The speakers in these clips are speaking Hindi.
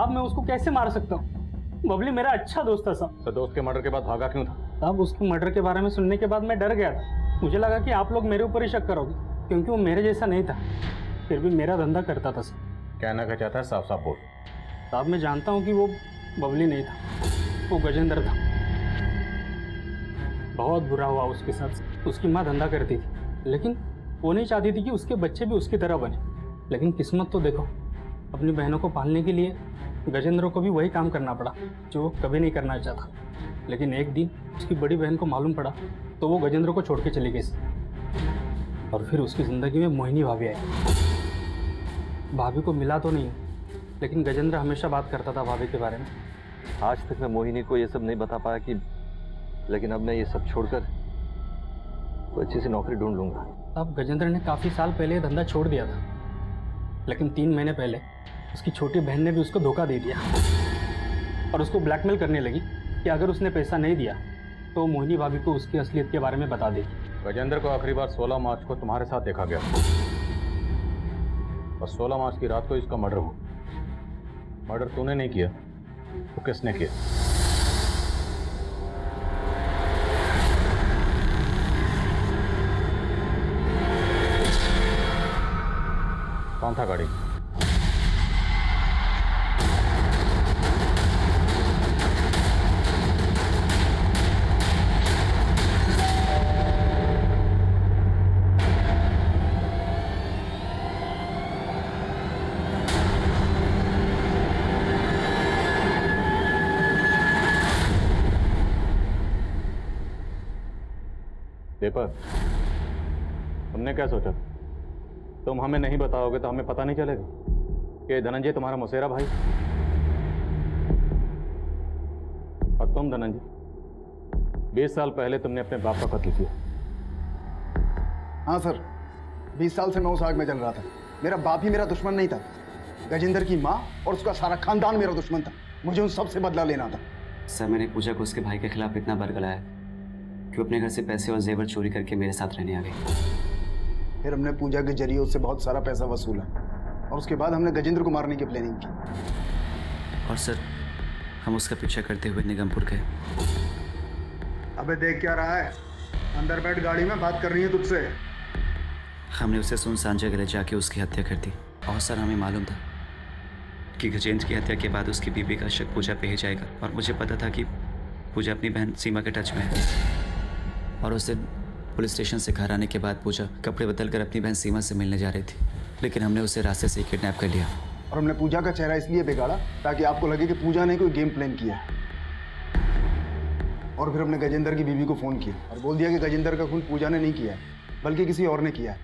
साहब मैं उसको कैसे मार सकता हूँ? बबली मेरा अच्छा दोस्त था साहब। तो दोस्त के मर्डर के बाद भागा क्यों था? साहब उसके मर्डर के बारे में सुनने के बाद मैं डर गया था। मुझे लगा कि आप लोग मेरे ऊपर ही शक करोगे, क्योंकि वो मेरे जैसा नहीं था, फिर भी मेरा धंधा करता था साहब। कहना क्या चाहता है साफ साफ बोल। साहब मैं जानता हूँ कि वो बबली नहीं था, वो गजेंद्र था। बहुत बुरा हुआ उसके साथ। उसकी माँ धंधा करती थी, लेकिन वो नहीं चाहती थी कि उसके बच्चे भी उसकी तरह बने। लेकिन किस्मत तो देखो, अपनी बहनों को पालने के लिए गजेंद्र को भी वही काम करना पड़ा जो वो कभी नहीं करना चाहता। लेकिन एक दिन उसकी बड़ी बहन को मालूम पड़ा तो वो गजेंद्र को छोड़ के चली गई। और फिर उसकी ज़िंदगी में मोहिनी भाभी आई। भाभी को मिला तो नहीं, लेकिन गजेंद्र हमेशा बात करता था भाभी के बारे में। आज तक मैं मोहिनी को ये सब नहीं बता पाया कि, लेकिन अब मैं ये सब छोड़कर कोई अच्छी सी नौकरी ढूंढ लूंगा। अब गजेंद्र ने काफ़ी साल पहले ये धंधा छोड़ दिया था, लेकिन 3 महीने पहले उसकी छोटी बहन ने भी उसको धोखा दे दिया और उसको ब्लैकमेल करने लगी कि अगर उसने पैसा नहीं दिया तो मोहिनी भाभी को उसकी असलियत के बारे में बता देगी। गजेंद्र को आखिरी बार 16 मार्च को तुम्हारे साथ देखा गया और 16 मार्च की रात को इसका मर्डर हुआ। मर्डर तूने नहीं किया तो किसने किया? कौन था गाड़ी? दीपक, तुमने क्या सोचा? तुम हमें नहीं बताओगे तो हमें पता नहीं चलेगा कि धनंजय तुम्हारा मौसेरा भाई। और तुम धनंजय, 20 साल पहले तुमने अपने बाप का कत्ल किया। हाँ सर, 20 साल से 9 साल में चल रहा था। मेरा बाप ही मेरा दुश्मन नहीं था, गजेंद्र की माँ और उसका सारा खानदान मेरा दुश्मन था। मुझे उन सब से बदला लेना था। सर मैंने पूजा को उसके भाई के खिलाफ इतना बरगलाया कि अपने घर से पैसे और जेवर चोरी करके मेरे साथ रहने आ गई। फिर हमने पूजा के जरिए उससे बहुत सारा पैसा वसूला और उसके बाद हमने गजेंद्र को मारने की प्लानिंग की। और सर हम उसका पीछा करते हुए निगमपुर गए। अबे देख क्या रहा है? अंदर बैठ, गाड़ी में बात कर रही है तुझसे। हमने उसे सुनसान जगह ले जाके उसकी हत्या कर दी। और सर हमें मालूम था कि गजेंद्र की हत्या के बाद उसकी बीवी का शक पूजा पे ही जाएगा। और मुझे पता था कि पूजा अपनी बहन सीमा के टच में है। और उस दिन पुलिस स्टेशन से घर आने के बाद पूजा कपड़े बदल कर अपनी बहन सीमा से मिलने जा रही थी, लेकिन हमने उसे रास्ते से किडनैप कर लिया। और हमने पूजा का चेहरा इसलिए बिगाड़ा ताकि आपको लगे कि पूजा ने कोई गेम प्लान किया। और फिर हमने गजेंद्र की बीवी को फ़ोन किया और बोल दिया कि गजेंद्र का खून पूजा ने नहीं किया है, बल्कि किसी और ने किया है।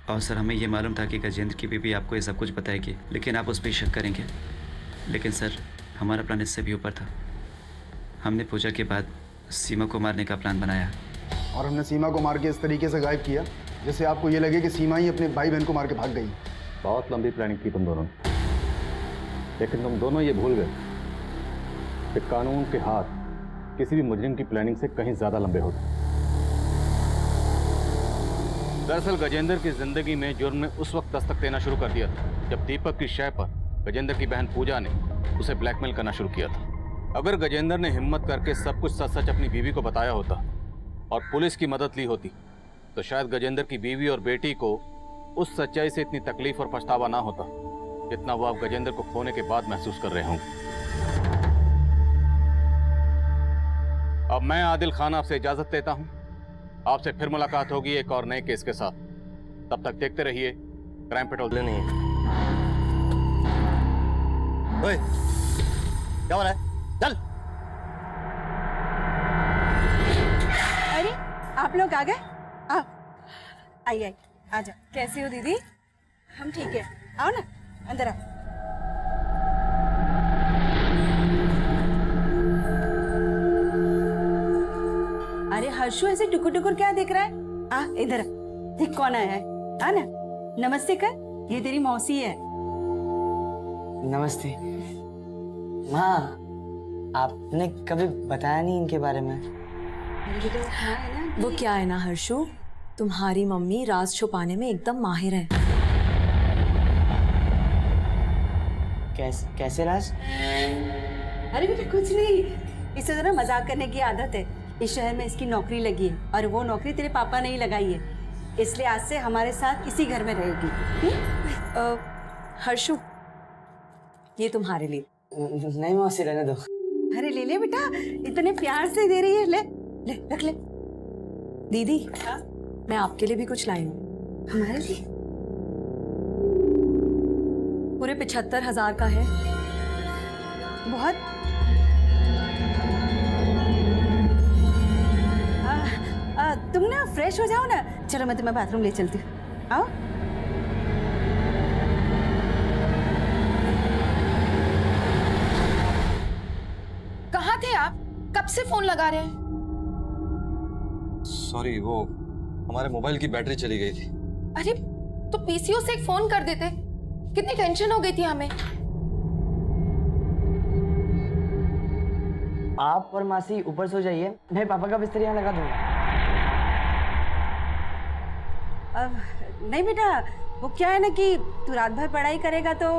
और सर हमें ये मालूम था कि गजेंद्र की बीवी आपको ये सब कुछ बताएगी, लेकिन आप उस पर शक करेंगे। लेकिन सर हमारा प्लान इससे भी ऊपर था। हमने पूजा के बाद सीमा को मारने का प्लान बनाया। और हमने सीमा को मार के इस तरीके से गायब किया जिससे आपको ये लगे कि सीमा ही अपने भाई बहन को मार के भाग गई। बहुत लंबी प्लानिंग की तुम दोनों ने, लेकिन तुम दोनों ये भूल गए कि कानून के हाथ किसी भी मुजरिम की प्लानिंग से कहीं ज्यादा लंबे होते। दरअसल गजेंद्र की जिंदगी में जुर्म ने उस वक्त दस्तक देना शुरू कर दिया था जब दीपक की शय पर गजेंद्र की बहन पूजा ने उसे ब्लैकमेल करना शुरू किया था। अगर गजेंद्र ने हिम्मत करके सब कुछ सच सच अपनी बीवी को बताया होता और पुलिस की मदद ली होती तो शायद गजेंद्र की बीवी और बेटी को उस सच्चाई से इतनी तकलीफ और पछतावा ना होता जितना वो आप गजेंद्र को खोने के बाद महसूस कर रहे होंगे। अब मैं आदिल खान आपसे इजाजत लेता हूं। आपसे फिर मुलाकात होगी एक और नए केस के साथ। तब तक देखते रहिए क्राइम पेट्रोल। नहीं ओए, क्या हो रहा है? चल। अरे आप लोग आ गए? आओ, आइए आ जाओ। कैसी हो दीदी? हम ठीक है, आओ ना अंदर आओ। अरे हर्षु ऐसे टुकुर टुकुर क्या देख रहा है? आ इधर देख कौन आया है। आ ना नमस्ते कर, ये तेरी मौसी है। नमस्ते माँ, आपने कभी बताया नहीं इनके बारे में। वो क्या है ना हर्षु, तुम्हारी मम्मी राज छुपाने में एकदम माहिर है। कैसे राज? अरे बेटा कुछ नहीं, इसे जरा मजाक करने की आदत है। इस शहर में इसकी नौकरी लगी है और वो नौकरी तेरे पापा ने ही लगाई है, इसलिए आज से हमारे साथ इसी घर में रहेगी। हर्षु, ये तुम्हारे लिए। नहीं मौसी, रहने दो। अरे ले ले बेटा, इतने प्यार से दे रही है, ले ले रख ले। दीदी, मैं आपके लिए भी कुछ लाई हूँ। हमारे लिए पूरे 75,000 का है। बहुत तुम ना फ्रेश हो जाओ ना, चलो मैं तुम्हें बाथरूम ले चलती हूँ, आओ। कहाँ थे आप? कब से फोन लगा रहे हैं? सॉरी, वो हमारे मोबाइल की बैटरी चली गई थी। अरे तो पीसीओ से एक फोन कर देते, कितनी टेंशन हो गई थी हमें। आप और मासी ऊपर सो जाइए, मैं पापा का बिस्तर यहाँ लगा दूंगा। नहीं बेटा, वो क्या है ना कि तू रात भर पढ़ाई करेगा तो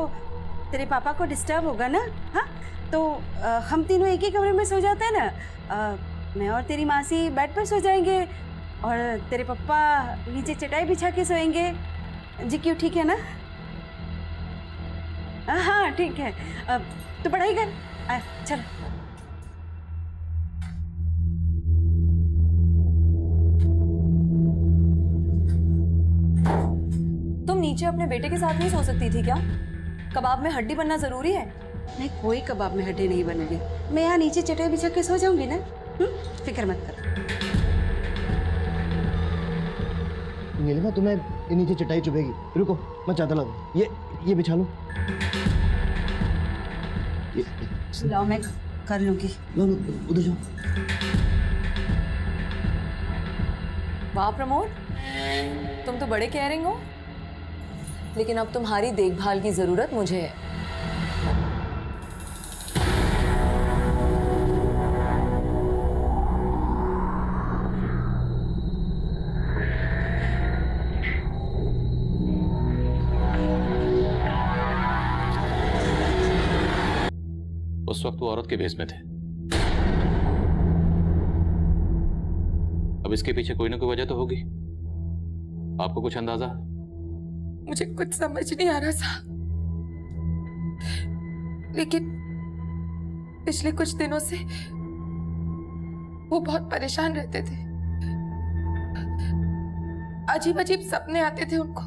तेरे पापा को डिस्टर्ब होगा ना। हाँ, तो हम तीनों एक ही कमरे में सो जाते हैं ना। मैं और तेरी मासी बेड पर सो जाएंगे और तेरे पापा नीचे चटाई बिछा के सोएंगे। जी क्यों, ठीक है ना? हाँ ठीक है, तो पढ़ाई कर, चल। तुम नीचे अपने बेटे के साथ नहीं सो सकती थी क्या? कबाब में हड्डी बनना जरूरी है? नहीं, कोई कबाब में हड्डी नहीं बनूंगी, मैं यहाँ नीचे चटाई बिछा के सो जाऊंगी ना। फिक्र मत कर। नीलिमा, तुम्हें ये नीचे चटाई चुभेगी, रुको मैं चादर ला दूं। ये बिछा लो। लाओ, मैं कर लूंगी। लो उधर जाओ। वाह प्रमोद, तुम तो बड़े केयरिंग हो, लेकिन अब तुम्हारी देखभाल की जरूरत मुझे है। उस वक्त वो औरत के भेष में थे। अब इसके पीछे कोई ना कोई वजह तो होगी। आपको कुछ अंदाजा? मुझे कुछ समझ नहीं आ रहा था, लेकिन पिछले कुछ दिनों से वो बहुत परेशान रहते थे। अजीब अजीब सपने आते थे उनको।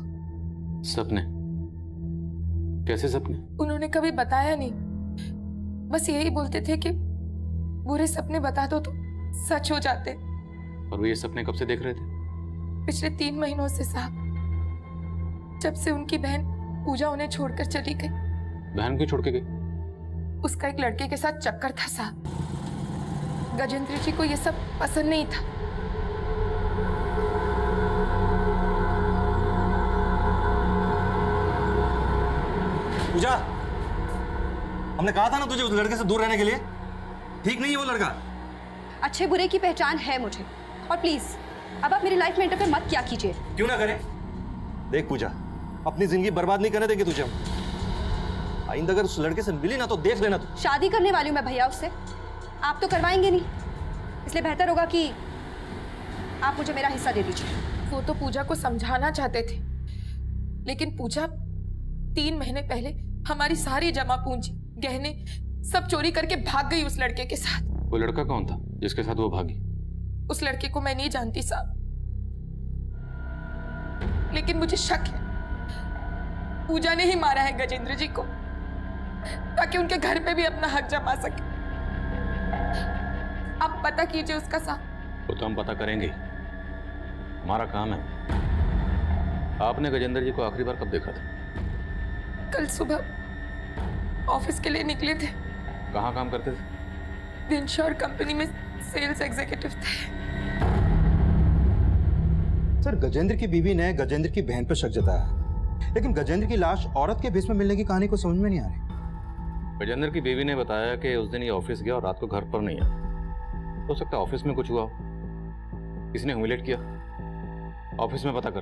सपने? कैसे सपने? उन्होंने कभी बताया नहीं, बस यही बोलते थे कि बुरे सपने बता दो तो सच हो जाते। और वो ये सपने कब से देख रहे थे? पिछले 3 महीनों से साहब, जब से उनकी बहन पूजा उन्हें छोड़कर चली गई। बहन क्यों छोड़ के गई? उसका एक लड़के के साथ चक्कर था साहब। गजेंद्र जी को ये सब पसंद नहीं था। पूजा, हमने कहा था ना तुझे उस लड़के से दूर रहने के लिए। ठीक नहीं है वो लड़का। अच्छे बुरे की पहचान है मुझे, और प्लीज अब आप मेरी लाइफ में इंटरफेयर मत किया कीजिए। क्यों ना करें? देख पूजा, अपनी जिंदगी बर्बाद नहीं करने देंगे तुझे हम। आइंदा अगर उस लड़के से मिली ना तो देख लेना तू। शादी करने वाली हूँ मैं भैया उससे, आप तो करवाएंगे नहीं, इसलिए बेहतर होगा कि आप मुझे मेरा हिस्सा दे दीजिए। वो तो पूजा को समझाना चाहते थे, लेकिन पूजा 3 महीने पहले हमारी सारी जमा पूंजी, गहने सब चोरी करके भाग गई उस लड़के के साथ। वो लड़का कौन था जिसके साथ वो भागी? उस लड़के को मैं नहीं जानती साहब, लेकिन मुझे शक है पूजा ने ही मारा है गजेंद्र जी को, ताकि उनके घर पे भी अपना हक जमा सके। आप पता कीजिए उसका साहब। वो तो हम पता करेंगे, हमारा काम है। आपने गजेंद्र जी को आखिरी बार कब देखा था? कल सुबह ऑफिस के लिए निकले थे। कहाँ काम करते थे? विंश्योर कंपनी में सेल्स एग्जीक्यूटिव थे। सर, गजेंद्र की बीवी ने गजेंद्र की बहन पर शक जताया, लेकिन गजेंद्र की लाश औरत के भेष में मिलने की कहानी को समझ में नहीं आ रही। गजेंद्र की बीवी ने बताया कि उस दिन ये ऑफिस गया और रात को घर पर नहीं आया। हो सकता है ऑफिस में कुछ हुआ हो, किसी ने ह्यूमिलेट किया। ऑफिस में पता कर।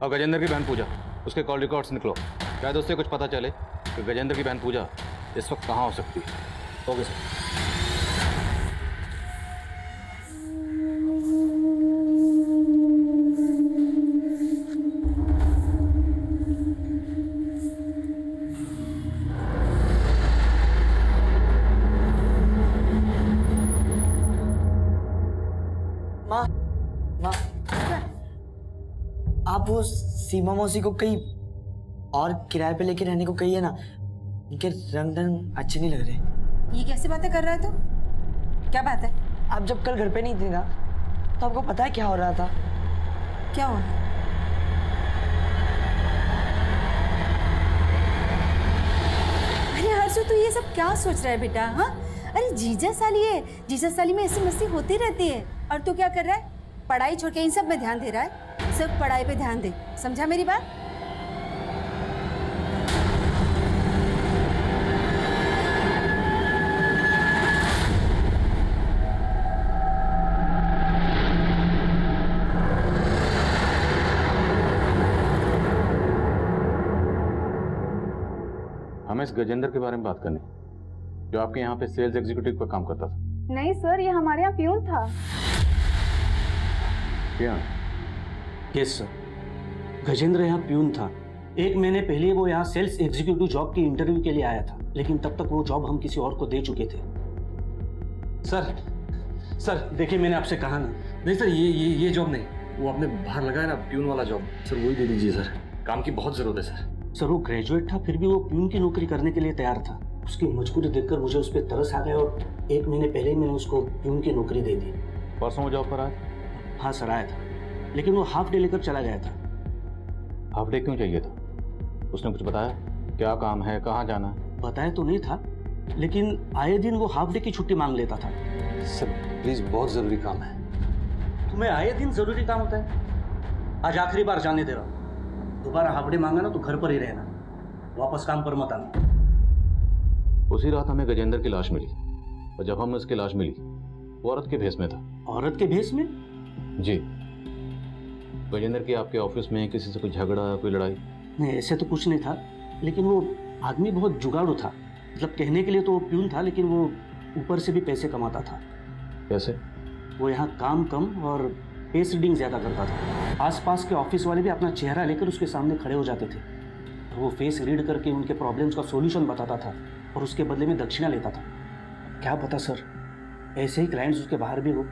और गजेंद्र की बहन पूजा, उसके कॉल रिकॉर्ड्स निकलो, शायद उससे कुछ पता चले कि गजेंद्र की बहन पूजा इस वक्त कहाँ हो सकती है। Okay sir. माँ माँ आप वो सीमा मौसी को कहीं और किराए पे लेके रहने को कहिए ना, उनके रंग ढंग अच्छे नहीं लग रहे। ये कैसी बातें कर रहा है तू? क्या बात है? आप जब कल घर पे नहीं थी ना, तो आपको पता है क्या हो रहा था? क्या हुआ? अरे हर्षु, तू ये सब क्या सोच रहा है बेटा? हाँ, अरे जीजा साली है, जीजा साली में ऐसी मस्ती होती रहती है। और तू क्या कर रहा है? पढ़ाई छोड़ के इन सब में ध्यान दे रहा है। सिर्फ पढ़ाई पे ध्यान दे, समझा मेरी बात? हमें इस गजेंद्र के बारे में बात करनी, जो आपके यहाँ पे सेल्स एग्जीक्यूटिव का काम करता था। नहीं सर, ये हमारे यहाँ प्यून था। क्या? यस सर, गजेंद्र यहाँ प्यून था। 1 महीने पहले वो यहाँ सेल्स एग्जीक्यूटिव जॉब की इंटरव्यू के लिए आया था, लेकिन तब तक वो जॉब हम किसी और को दे चुके थे। सर देखिए, मैंने आपसे कहा ना। नहीं सर, ये जॉब नहीं, वो आपने बाहर लगाया ना प्यून वाला जॉब, सर वही दे दीजिए सर, काम की बहुत जरूरत है सर। सर वो ग्रेजुएट था, फिर भी वो प्यून की नौकरी करने के लिए तैयार था। उसकी मजबूरी देखकर मुझे उस पर तरस आ गया और 1 महीने पहले ही मैंने उसको प्यून की नौकरी दे दी। परसों वो जॉब पर आया? हाँ सर, आया था, लेकिन वो हाफ डे लेकर चला गया था। हाफ डे क्यों चाहिए था? उसने कुछ बताया? क्या काम है, कहाँ जाना है? बताया तो नहीं था, लेकिन आए दिन वो हाफ डे की छुट्टी मांग लेता था। सर प्लीज, बहुत जरूरी काम है। तुम्हें आए दिन जरूरी काम होता है? आज आखिरी बार जाने दे रहा हूँ, दोबारा हाफ डे मांगा ना तो घर पर ही रहना, वापस काम पर मत आना। उसी रात हमें गजेंद्र की लाश मिली, और जब हमें उसकी लाश मिली वो औरत के भेष में था। औरत के भेष में? जी। गजेंद्र की आपके ऑफिस में किसी से कोई झगड़ा, कोई लड़ाई? नहीं, ऐसे तो कुछ नहीं था, लेकिन वो आदमी बहुत जुगाड़ू था। मतलब कहने के लिए तो वो प्यून था, लेकिन वो ऊपर से भी पैसे कमाता था। कैसे? वो यहाँ काम कम और फेस रीडिंग ज़्यादा करता था। आसपास के ऑफिस वाले भी अपना चेहरा लेकर उसके सामने खड़े हो जाते थे। वो फेस रीड करके उनके प्रॉब्लम्स का सॉल्यूशन बताता था और उसके बदले में दक्षिणा लेता था। क्या पता सर, ऐसे ही क्लाइंट्स उसके बाहर भी हो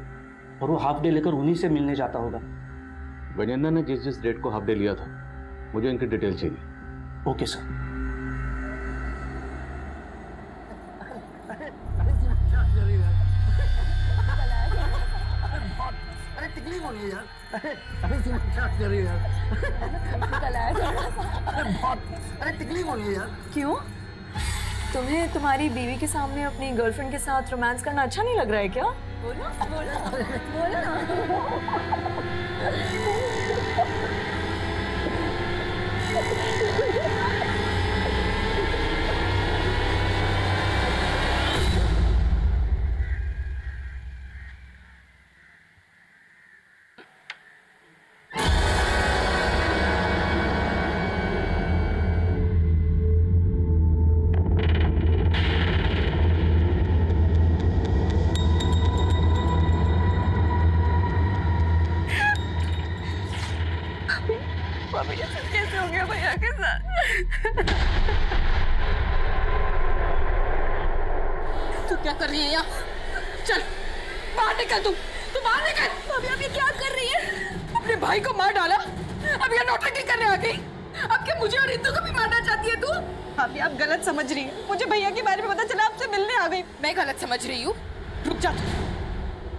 और वो हाफ डे लेकर उन्हीं से मिलने जाता होगा। गजेंद्र ने जिस डेट को हाफ डे लिया था, मुझे इनकी डिटेल चाहिए। Okay sir. क्यों? तुम्हें तुम्हारी बीवी के सामने अपनी गर्लफ्रेंड के साथ रोमांस करना अच्छा नहीं लग रहा है क्या? बोलो बोलो बोलो ना। भाभी ये सब कैसे हो गया भैया के साथ? तू क्या कर रही है यहाँ? चल बाहर निकल, तू बाहर निकल। भाभी आप ये क्या कर रही है? अपने भाई को मार डाला, अब ये नौटंकी करने आ गई। अब क्या मुझे और इंदु को भी मारना चाहती है तू? भाभी आप गलत समझ रही हैं। मुझे भैया के बारे में पता चला, आपसे मिलने आ गई। मैं गलत समझ रही हूँ? रुक जा,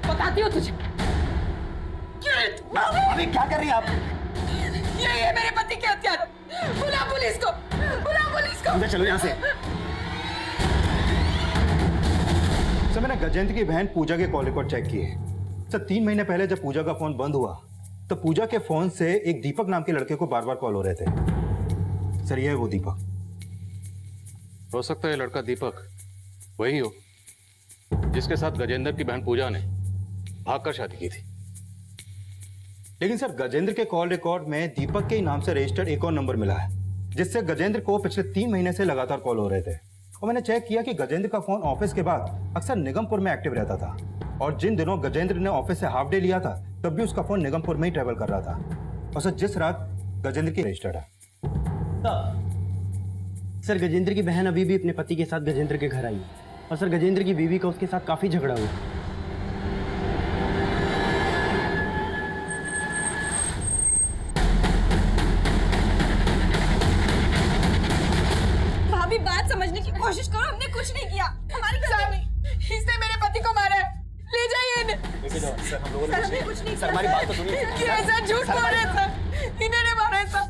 बताती हूँ तुझे। अभी क्या कर रही हैं आप? ये मेरे पति के हत्यार। बुला पुलिस को, बुला पुलिस को। चलो यहाँ से। सर मैंने गजेंद्र की बहन पूजा के कॉल रिकॉर्ड चेक किए। सर 3 महीने पहले जब पूजा का फोन बंद हुआ तो पूजा के फोन से एक दीपक नाम के लड़के को बार बार कॉल हो रहे थे। सर ये है वो दीपक। हो सकता है लड़का दीपक वही हो जिसके साथ गजेंद्र की बहन पूजा ने भागकर शादी की थी। लेकिन सर गजेंद्र के कॉल रिकॉर्ड में दीपक के ही नाम से रजिस्टर्ड एक और नंबर मिला है जिससे गजेंद्र को पिछले 3 महीने से लगातार कॉल हो रहे थे। और मैंने चेक किया कि गजेंद्र का फोन ऑफिस के बाद अक्सर निगमपुर में एक्टिव रहता था, और जिन दिनों गजेंद्र ने ऑफिस से हाफ डे लिया था तब भी उसका फोन निगमपुर में ही ट्रेवल कर रहा था। और सर जिस रात गजेंद्र की रजिस्टर्ड है। सर गजेंद्र की बहन अभी भी अपने पति के साथ गजेंद्र के घर आई है, और सर गजेंद्र की बीवी का उसके साथ काफी झगड़ा हुआ। भाभी बात समझने की कोशिश करो, हमने कुछ नहीं किया, हमारी गलती नहीं। इसने मेरे पति को मारा है, ले जाइए इन्हें। सर हम लोगों ने हमने कुछ नहीं सर हमारी बात तो सुनिए। ऐसा झूठ बोल रहे थे, इन्होंने मारा था।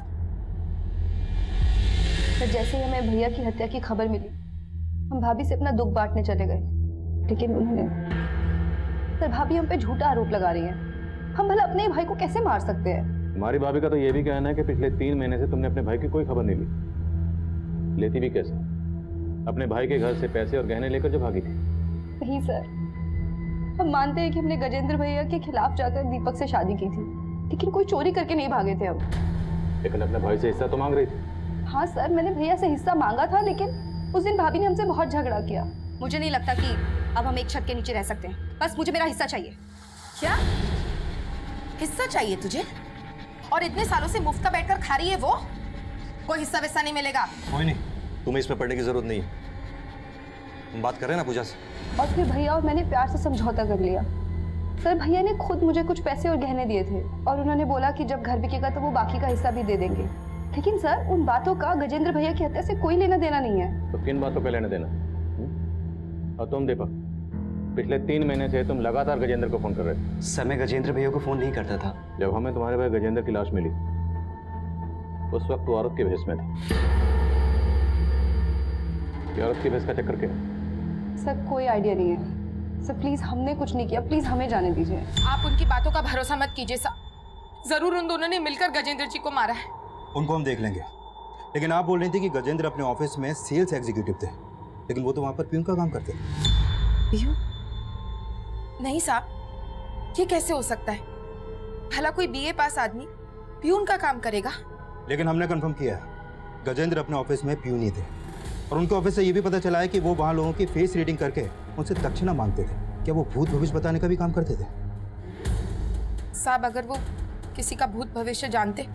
सर जैसे ही हमें भैया की हत्या की खबर मिली, हम भाभी से अपना दुख बांटने चले गए, लेकिन उन्होंने सर भाभी हम पे झूठा आरोप लगा रही हैं। हम भला अपने भाई को कैसे मार सकते हैं? हमारी भाभी का तो ये भी कहना है कि पिछले 3 महीने से तुमने अपने भाई की कोई खबर नहीं ली। लेती भी कैसे? अपने भाई के घर से पैसे और गहने लेकर जो भागी थी। नहीं सर, हम मानते हैं कि हमने गजेंद्र भैया के खिलाफ जाकर दीपक से शादी की थी, लेकिन कोई चोरी करके नहीं भागे थे हम। लेकिन अपने भाई से हिस्सा तो मांग रही थी। हाँ सर, मैंने भैया से हिस्सा मांगा था, लेकिन उस दिन भाभी ने हमसे बहुत झगड़ा किया। मुझे नहीं लगता कि अब हम एक छत के नीचे रह सकते हैं। बस मुझे मेरा हिस्सा चाहिए। क्या हिस्सा चाहिए तुझे? और इतने सालों से मुफ्त का बैठकर खा रही है वो? कोई हिस्सा वैसा नहीं मिलेगा। कोई नहीं, तुम्हें इसमें पढ़ने की जरूरत नहीं है। हम बात कर रहे हैं ना पूजा से। और फिर भैया और मैंने प्यार से समझौता कर लिया। सर भैया ने खुद मुझे कुछ पैसे और गहने दिए थे, और उन्होंने बोला कि जब घर बिकेगा तो वो बाकी का हिस्सा भी दे देंगे। लेकिन सर उन बातों का गजेंद्र भैया की हत्या से कोई लेना देना नहीं है। तो किन बातों का लेना देना? और तुम दीपक, पिछले 3 महीने से तुम लगातार गजेंद्र को फोन कर रहे थे। सर मैं गजेंद्र भैया को फोन नहीं करता था। जब हमें तुम्हारे भाई गजेंद्र की लाश मिली, उस वक्त वो औरत के भेष में था। ये औरत के भेष का चक्कर क्या है? सर कोई आइडिया नहीं है। सर प्लीज, हमने कुछ नहीं किया, प्लीज हमें जाने दीजिए। आप उनकी बातों का भरोसा मत कीजिए साहब। जरूर उन दोनों ने मिलकर गजेंद्र जी को मारा है। उनको हम देख लेंगे, लेकिन आप बोल रही थी कि गजेंद्र अपने ऑफिस में सेल्स एग्जीक्यूटिव थे, लेकिन वो तो वहां पर प्यून का काम करते। प्यून? नहीं साहब, ये कैसे हो सकता है? भला कोई बीए पास आदमी प्यून का काम करेगा? लेकिन हमने कंफर्म किया है, गजेंद्र अपने ऑफिस में प्यून ही थे, और उनके ऑफिस से ये भी पता चला है कि वो वहाँ लोगों की फेस रीडिंग करके उनसे दक्षिणा मांगते थे। क्या वो भूत भविष्य बताने का भी काम करते थे? साहब अगर वो किसी का भूत भविष्य जानते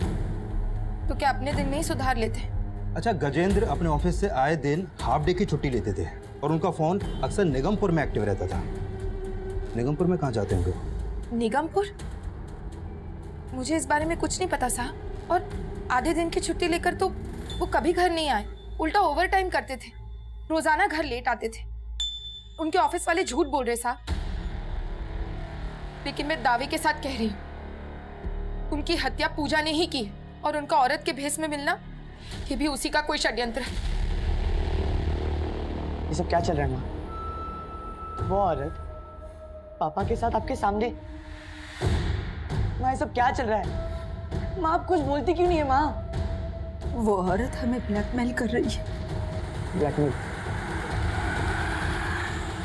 तो क्या अपने दिन में ही सुधार लेते? अच्छा, गजेंद्र अपने ऑफिस से आए दिन हाफ डे की छुट्टी लेते थे, और उनका फोन अक्सर निगमपुर में एक्टिव रहता था। निगमपुर में कहाँ जाते होंगे? निगमपुर? मुझे इस बारे में कुछ नहीं पता साहब। और आधे दिन की छुट्टी लेकर तो वो कभी घर नहीं आए, उल्टा ओवर टाइम करते थे, रोजाना घर लेट आते थे। उनके ऑफिस वाले झूठ बोल रहे साहब। लेकिन मैं दावे के साथ कह रही हूँ, उनकी हत्या पूजा ने ही की है, और उनका औरत के भेष में मिलना ये भी उसी का कोई षड्यंत्र है। ये सब क्या चल रहा है माँ? वो औरत पापा के साथ आपके सामने? माँ ये सब क्या चल रहा है? माँ आप कुछ बोलती क्यों नहीं है माँ? वो औरत हमें ब्लैकमेल कर रही है। ब्लैकमेल?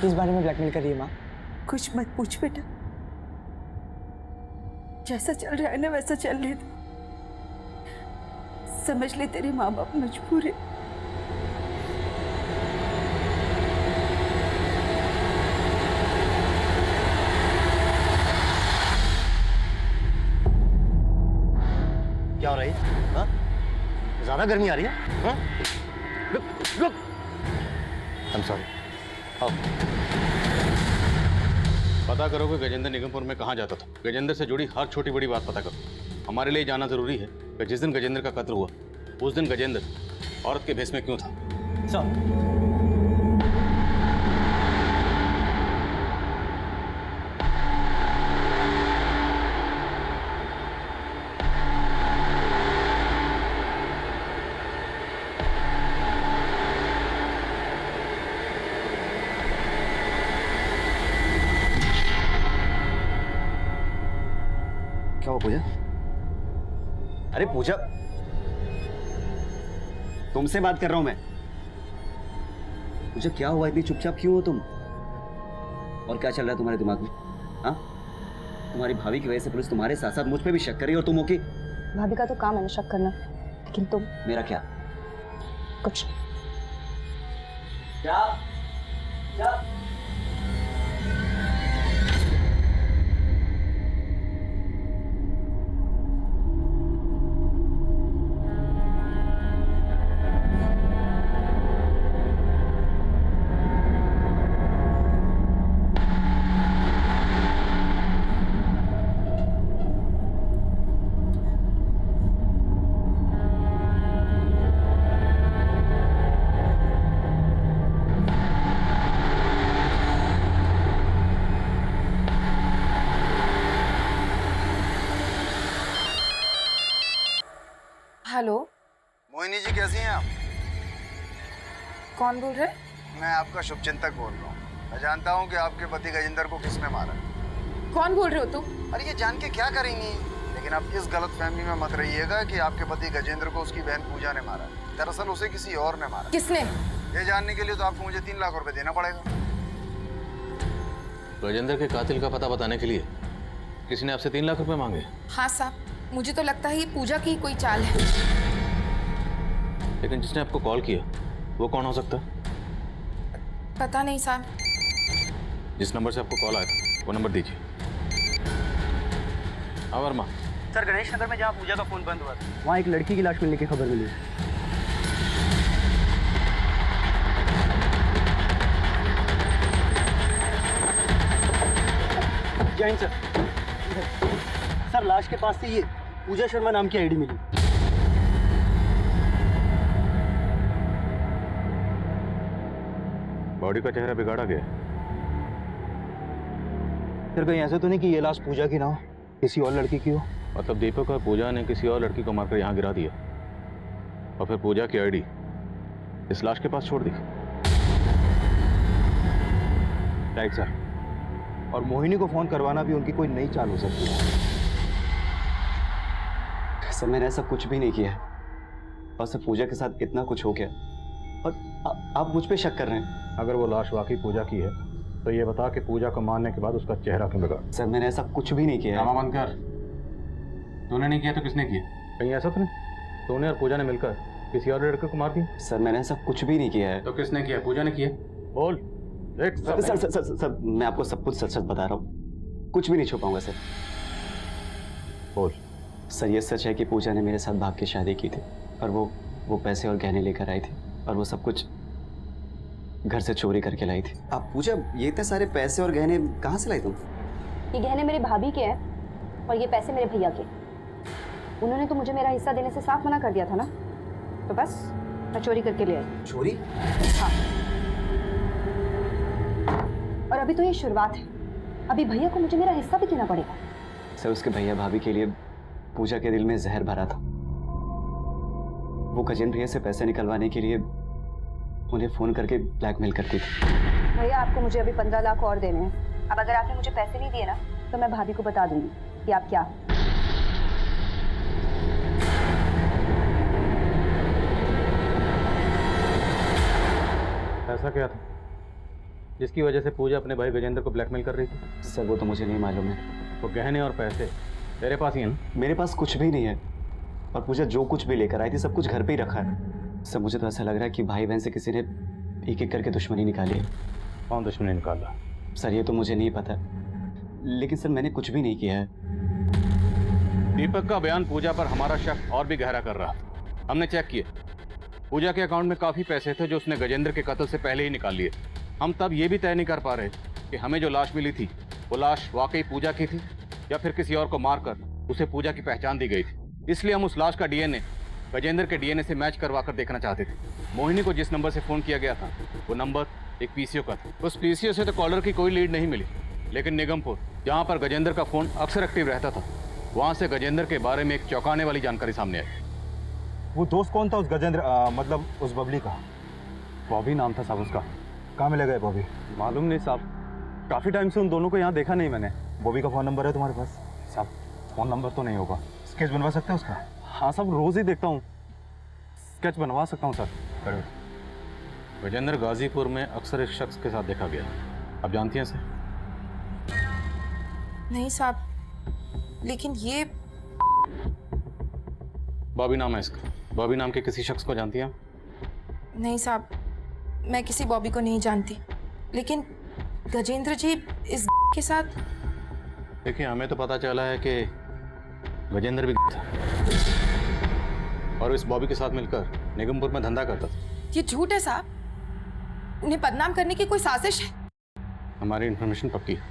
किस बारे में ब्लैकमेल कर रही है माँ? कुछ मत पूछ बेटा, जैसा चल रहा है ना वैसा चल रहे थे। समझ ले, तेरे माँ बाप मजबूर है। क्या हो रहा है? हाँ? ज्यादा गर्मी आ रही है? हाँ? रुक। I'm sorry. आओ। पता करो कि गजेंद्र निगमपुर में कहाँ जाता था। गजेंद्र से जुड़ी हर छोटी बड़ी बात पता करो। हमारे लिए जाना जरूरी है कि जिस दिन गजेंद्र का कत्ल हुआ, उस दिन गजेंद्र औरत के भेष में क्यों था। सर क्या हुआ पूजा? अरे पूजा, तुमसे बात कर रहा हूं मैं। पूजा क्या हुआ, इतनी चुपचाप क्यों हो तुम? और क्या चल रहा है तुम्हारे दिमाग में? हाँ, तुम्हारी भाभी की वजह से पुलिस तुम्हारे साथ साथ मुझ पे भी शक कर रही है, और तुम हो कि भाभी का तो काम है ना शक करना, लेकिन तुम? मेरा क्या? कुछ नहीं। हेलो, मोहिनी जी कैसी हैं आप? कौन बोल रहे? मैं आपका शुभचिंतक बोल रहा हूँ। मैं जानता हूँ कि आपके पति गजेंद्र को किसने मारा। कौन बोल रहे हो तुम? अरे ये जान के क्या करेंगी, लेकिन आप इस गलत फहमी में मत रहिएगा कि आपके पति गजेंद्र को उसकी बहन पूजा ने मारा। दरअसल उसे किसी और ने मारा। किसने? ये जानने के लिए तो आपको मुझे 3 लाख रुपए देना पड़ेगा। गजेंद्र के कातिल का पता बताने के लिए किसी ने आपसे 3 लाख रुपए मांगे? हाँ साहब, मुझे तो लगता है ये पूजा की कोई चाल है। लेकिन जिसने आपको कॉल किया वो कौन हो सकता है? पता नहीं साहब। जिस नंबर से आपको कॉल आया था वो नंबर दीजिए। हाँ वर्मा। सर, गणेश नगर में जहाँ पूजा का फोन बंद हुआ था वहाँ एक लड़की की लाश मिलने की खबर मिली। जय हिंद सर। सर, लाश के पास से ये पूजा शर्मा नाम की आईडी मिली। बॉडी का चेहरा बिगाड़ा गया। फिर कहीं ऐसा तो नहीं कि ये लाश पूजा की ना हो, किसी और लड़की की हो? मतलब दीपक और पूजा ने किसी और लड़की को मारकर यहाँ गिरा दिया और फिर पूजा की आईडी इस लाश के पास छोड़ दी। Right sir. और मोहिनी को फोन करवाना भी उनकी कोई नई चाल हो सकती है। सर, मैंने ऐसा कुछ भी नहीं किया और सर पूजा के साथ इतना कुछ हो गया और आप मुझ पे शक कर रहे हैं। अगर वो लाश वाकई पूजा की है तो ये बता कि पूजा को मारने के बाद उसका चेहरा क्यों बिगड़ा? सर, मैंने ऐसा कुछ भी नहीं किया है। बंद कर। तूने नहीं किया तो किसने किया? कहीं ऐसा तो नहीं तूने और पूजा ने मिलकर किसी और लड़के को मार दिया? सर, मैंने ऐसा कुछ भी नहीं किया है। तो किसने किया? पूजा ने किया। बोल। Sir sir, sir sir sir मैं आपको सब कुछ सच सच बता रहा हूँ, कुछ भी नहीं छुपाऊंगा सर। बोल। सर, ये सच है कि पूजा ने मेरे साथ भाग के शादी की थी और वो पैसे और गहने लेकर आई थी और वो सब कुछ घर से चोरी करके लाई थी। आप पूजा, ये इतने सारे पैसे और गहने कहाँ से लाई तुम? ये गहने मेरे भाभी के हैं और ये पैसे मेरे भैया के। उन्होंने तो मुझे मेरा हिस्सा देने से साफ मना कर दिया था ना, तो बस मैं चोरी करके ले आई। चोरी? हाँ। और अभी तो ये शुरुआत है, अभी भैया को मुझे मेरा हिस्सा भी देना पड़ेगा। सर, उसके भैया भाभी के लिए पूजा के दिल में जहर भरा था। वो गजेंद्र भैया से पैसे निकलवाने के लिए उन्हें फोन करके ब्लैकमेल करती थी। भैया, आपको मुझे अभी 15 लाख और देने हैं। अब अगर आपने मुझे पैसे नहीं दिए ना तो मैं भाभी को बता दूंगी कि आप क्या। ऐसा क्या था जिसकी वजह से पूजा अपने भाई गजेंद्र को ब्लैकमेल कर रही थी? सर, वो तो मुझे नहीं मालूम है। वो गहने और पैसे तेरे पास ही हैं ना? मेरे पास कुछ भी नहीं है और पूजा जो कुछ भी लेकर आई थी सब कुछ घर पे ही रखा है। सर, मुझे तो ऐसा लग रहा है कि भाई बहन से किसी ने एक एक करके दुश्मनी निकाली है। कौन दुश्मनी निकाला? सर, ये तो मुझे नहीं पता, लेकिन सर मैंने कुछ भी नहीं किया है। दीपक का बयान पूजा पर हमारा शक और भी गहरा कर रहा था। हमने चेक किया, पूजा के अकाउंट में काफ़ी पैसे थे जो उसने गजेंद्र के कत्ल से पहले ही निकाल लिए। हम तब ये भी तय नहीं कर पा रहे कि हमें जो लाश मिली थी वो लाश वाकई पूजा की थी या फिर किसी और को मारकर उसे पूजा की पहचान दी गई थी। इसलिए हम उस लाश का डीएनए गजेंद्र के डीएनए से मैच करवा कर देखना चाहते थे। मोहिनी को जिस नंबर से फ़ोन किया गया था वो नंबर एक पीसीओ का था। उस पीसीओ से तो कॉलर की कोई लीड नहीं मिली, लेकिन निगमपुर, जहाँ पर गजेंद्र का फ़ोन अक्सर एक्टिव रहता था, वहाँ से गजेंद्र के बारे में एक चौंकाने वाली जानकारी सामने आई। वो दोस्त कौन था उस गजेंद्र, मतलब उस बबली का? बॉबी नाम था साहब उसका। कहाँ मिला गया बॉबी? मालूम नहीं साहब, काफ़ी टाइम से उन दोनों को यहाँ देखा नहीं मैंने। बॉबी का फ़ोन नंबर है तुम्हारे पास? साहब, फ़ोन नंबर तो नहीं होगा। स्केच बनवा सकते हैं उसका? हाँ साहब, रोज़ ही देखता हूँ, स्केच बनवा सकता हूँ सर। करो। गजेंद्र गाजीपुर में अक्सर इस शख्स के साथ देखा गया। आप जानती हैं सर? नहीं साहब, लेकिन ये बॉबी नाम है इसका। बॉबी नाम के किसी शख्स को जानती हैं? नहीं साहब, मैं किसी बॉबी को नहीं जानती, लेकिन गजेंद्र जी इस के साथ। देखिए, हमें तो पता चला है कि गजेंद्र भी था और इस बॉबी के साथ मिलकर निगमपुर में धंधा करता था। ये झूठ है साहब, उन्हें बदनाम करने की कोई साजिश है। हमारी इन्फॉर्मेशन पक्की है,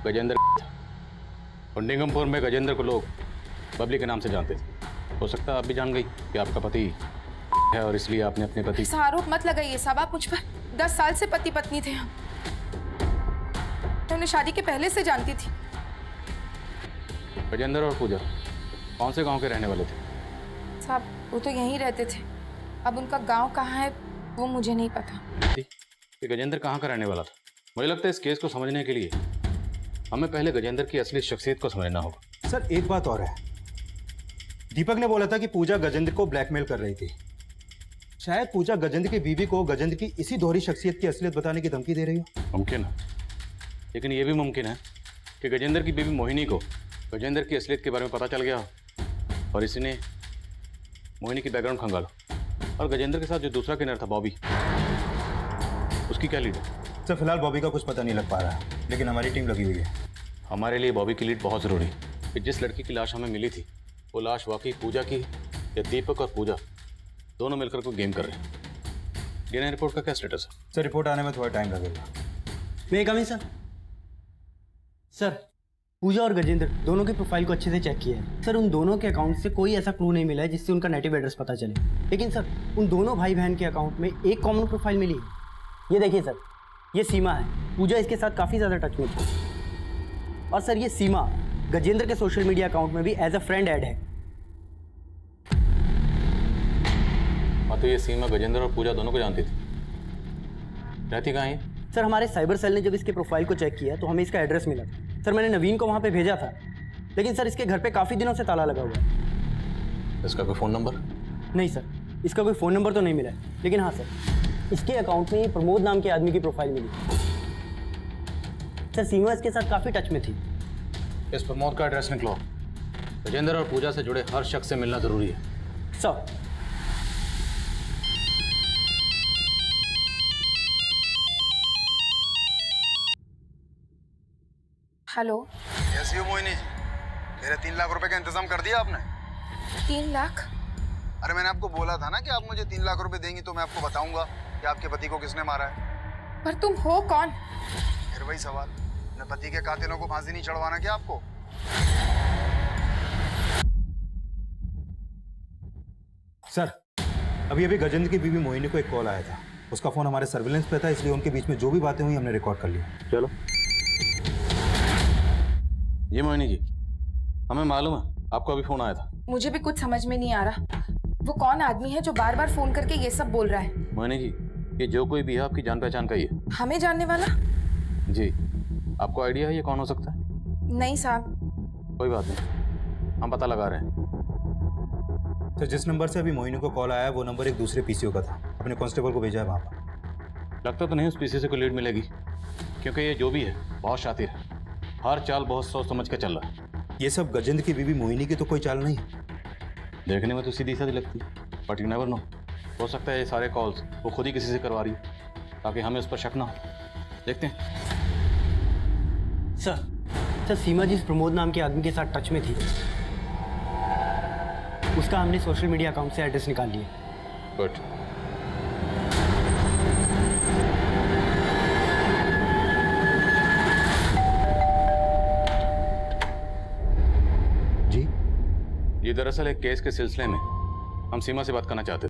गजेंद्र था और निगमपुर में गजेंद्र को लोग बबली के नाम से जानते थे। हो सकता है आप भी जान गई कि आपका पति है और इसलिए आपने अपने पति। ऐसा आरोप मत लगाइए साहब, आप मुझ पर 10 साल से पति पत्नी थे हम। मैं उन्हें शादी के पहले से जानती थी। गजेंद्र और पूजा कौन से गांव के रहने वाले थे? साहब वो तो यहीं रहते थे, अब उनका गांव कहाँ है वो मुझे नहीं पता। कि गजेंद्र कहाँ का रहने वाला था? मुझे लगता है इस केस को समझने के लिए हमें पहले गजेंद्र की असली शख्सियत को समझना होगा। सर एक बात और है, दीपक ने बोला था कि पूजा गजेंद्र को ब्लैकमेल कर रही थी। शायद पूजा गजेंद्र की बीवी को गजेंद्र की इसी दोहरी शख्सियत की असलियत बताने की धमकी दे रही हो। मुमकिन है, लेकिन यह भी मुमकिन है कि गजेंद्र की बीवी मोहिनी को गजेंद्र की असलियत के बारे में पता चल गया हो और इसी ने मोहिनी की बैकग्राउंड खंगाला। और गजेंद्र के साथ जो दूसरा किन्नर था बॉबी, उसकी क्या लीड है? सर फिलहाल बॉबी का कुछ पता नहीं लग पा रहा है, लेकिन हमारी टीम लगी हुई है। हमारे लिए बॉबी की लीड बहुत ज़रूरी है कि जिस लड़की की लाश हमें मिली थी वो लाश वाकई पूजा की या दीपक और पूजा दोनों मिलकर कोई गेम कर रहे हैं। डीएनए रिपोर्ट का क्या स्टेटस है? सर रिपोर्ट आने में थोड़ा टाइम लगेगा। मैं कमी सर। सर पूजा और गजेंद्र दोनों की प्रोफाइल को अच्छे से चेक किया है सर। उन दोनों के अकाउंट से कोई ऐसा क्लू नहीं मिला है जिससे उनका नेटिव एड्रेस पता चले। लेकिन सर उन दोनों भाई बहन के अकाउंट में एक कॉमन प्रोफाइल मिली है। ये देखिए सर, ये सीमा है, पूजा इसके साथ काफ़ी ज़्यादा टच में थी। और सर ये सीमा गजेंद्र के सोशल मीडिया अकाउंट में भी एज अ फ्रेंड ऐड है। हाँ, तो ये सीमा गजेंद्र और पूजा दोनों को जानती थी। रहती कहाँ है? सर हमारे साइबर सेल ने जब इसके प्रोफाइल को चेक किया तो हमें इसका एड्रेस मिला था। सर मैंने नवीन को वहाँ पे भेजा था, लेकिन सर इसके घर पे काफ़ी दिनों से ताला लगा हुआ है। इसका कोई फ़ोन नंबर? नहीं सर, इसका कोई फ़ोन नंबर तो नहीं मिला है, लेकिन हाँ सर इसके अकाउंट में प्रमोद नाम के आदमी की प्रोफाइल मिली। सर सीमा इसके साथ काफ़ी टच में थी। इस प्रमोद का एड्रेस निकलो। गजेंद्र और पूजा से जुड़े हर शख्स से मिलना ज़रूरी है। Sir hello. कैसी हो मोहिनी जी? मेरे 3 लाख रुपए का इंतजाम कर दिया आपने? 3 लाख? अरे मैंने आपको बोला था ना कि आप मुझे 3 लाख रुपए देंगी तो मैं आपको बताऊंगा कि आपके पति को किसने मारा है। पर तुम हो कौन? फिर वही सवाल, अपने पति के कातिलों को फांसी नहीं चढ़वाना क्या आपको? सर अभी अभी गजेंद्र की बीवी मोहिनी को एक कॉल आया था। उसका फोन हमारे सर्विलेंस पे था, इसलिए उनके बीच में जो भी बातें हुई हमने रिकॉर्ड कर लिया। चलो। ये मोहिनी जी, हमें मालूम है आपको अभी फोन आया था। मुझे भी कुछ समझ में नहीं आ रहा, वो कौन आदमी है जो बार बार फोन करके ये सब बोल रहा है? मोहिनी जी, ये जो कोई भी है आपकी जान पहचान का ही है। हमें जानने वाला? जी। आपको आइडिया है ये कौन हो सकता है? नहीं साहब। कोई बात नहीं, हम पता लगा रहे हैं। सर जिस नंबर से अभी मोहिनी को कॉल आया वो नंबर एक दूसरे पीसीओ का था। अपने कांस्टेबल को भेजा है वहाँ पर। लगता तो नहीं उस पीसी से कोई लीड मिलेगी, क्योंकि ये जो भी है बहुत शातिर है। हर चाल बहुत सोच समझ के चल रहा है। ये सब गजेंद्र की बीवी मोहिनी की तो कोई चाल नहीं है। देखने में तो सीधी साधी लगती है, बट यू नेवर नो। हो सकता है ये सारे कॉल्स वो खुद ही किसी से करवा रही है ताकि हमें उस पर शक ना हो। देखते हैं। सर सीमा जिस प्रमोद नाम के आदमी के साथ टच में थी उसका हमने सोशल मीडिया अकाउंट से एड्रेस निकाल लिया। गुड। जी, ये दरअसल एक केस के सिलसिले में हम सीमा से बात करना चाहते थे।